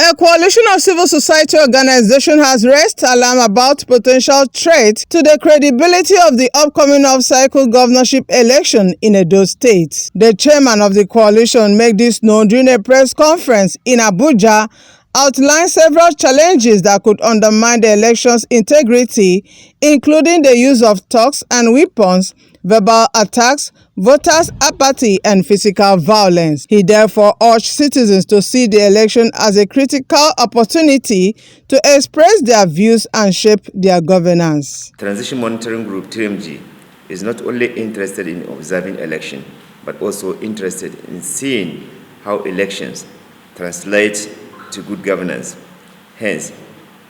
The coalition of civil society organizations has raised alarm about potential threat to the credibility of the upcoming off-cycle governorship election in Edo State. The chairman of the coalition made this known during a press conference in Abuja, outlined several challenges that could undermine the election's integrity, including the use of thugs and weapons, verbal attacks, voters' apathy, and physical violence. He therefore urged citizens to see the election as a critical opportunity to express their views and shape their governance. Transition Monitoring Group (TMG) is not only interested in observing election, but also interested in seeing how elections translate to good governance. Hence,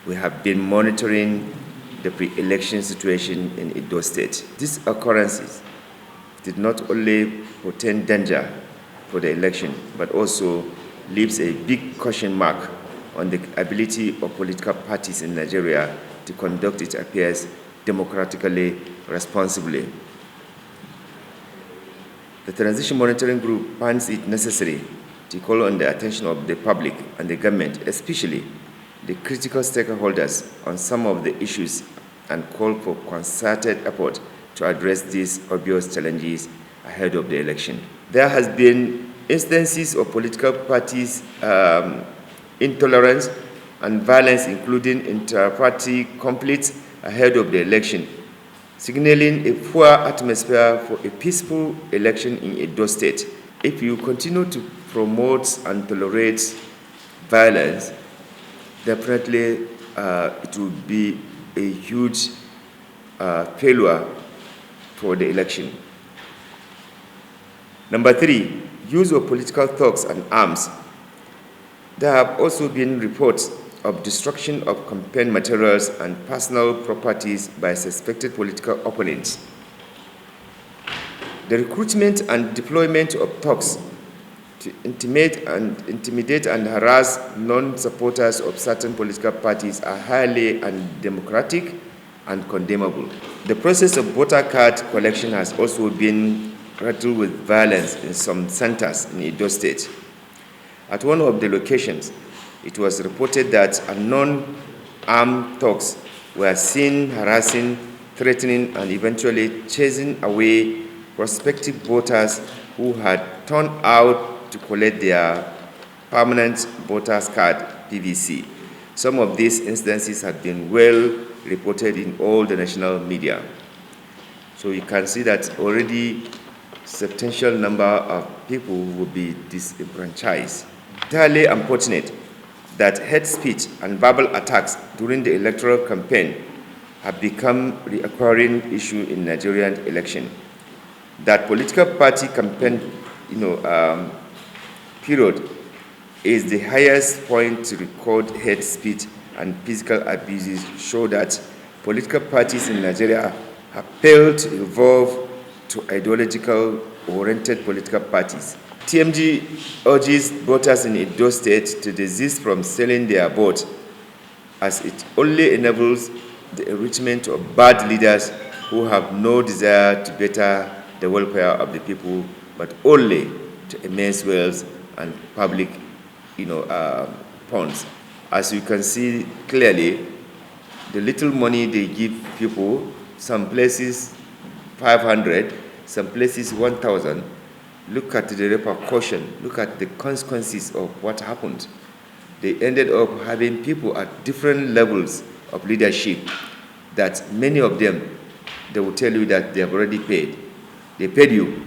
we have been monitoring the pre-election situation in Edo State. These occurrences did not only portend danger for the election, but also leaves a big question mark on the ability of political parties in Nigeria to conduct its affairs democratically, responsibly. The Transition Monitoring Group finds it necessary to call on the attention of the public and the government, especially the critical stakeholders, on some of the issues and call for concerted effort to address these obvious challenges ahead of the election. There has been instances of political parties' intolerance and violence, including inter-party conflicts ahead of the election, signaling a poor atmosphere for a peaceful election in Edo State. If you continue to promote and tolerate violence, definitely it will be a huge failure for the election. Number 3, use of political thugs and arms. There have also been reports of destruction of campaign materials and personal properties by suspected political opponents. The recruitment and deployment of thugs to intimidate and harass non-supporters of certain political parties are highly undemocratic and condemnable. The process of voter card collection has also been riddled with violence in some centers in Edo State. At one of the locations, it was reported that unknown armed thugs were seen harassing, threatening, and eventually chasing away prospective voters who had turned out to collect their permanent voters card (PVC). Some of these instances have been well reported in all the national media. So you can see that already substantial number of people will be disenfranchised. Entirely unfortunate that hate speech and verbal attacks during the electoral campaign have become a recurring issue in Nigerian election. That political party campaign period is the highest point to record hate speech and physical abuses show that political parties in Nigeria have failed to evolve to ideological-oriented political parties. TMG urges voters in Edo State to desist from selling their vote, as it only enables the enrichment of bad leaders who have no desire to better the welfare of the people, but only to immense wealth and public funds. As you can see clearly, the little money they give people, some places 500, some places 1,000, look at the repercussion, look at the consequences of what happened. They ended up having people at different levels of leadership that many of them, they will tell you that they have already paid. They paid you.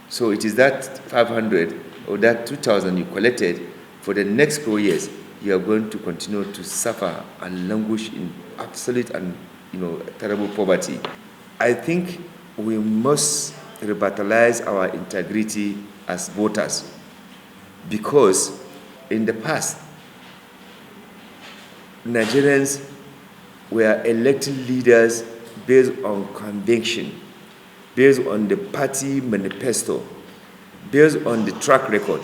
So it is that 500 or that 2,000 you collected for the next 4 years, you are going to continue to suffer and languish in absolute and terrible poverty. I think we must revitalize our integrity as voters, because in the past, Nigerians were electing leaders based on conviction, based on the party manifesto, based on the track record.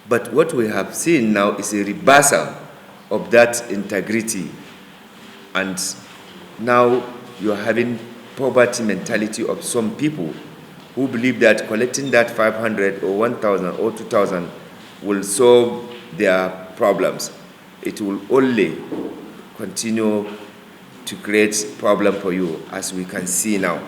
But what we have seen now is a reversal of that integrity, and now you are having poverty mentality of some people who believe that collecting that 500 or 1,000 or 2,000 will solve their problems. It will only continue to create problem for you, as we can see now.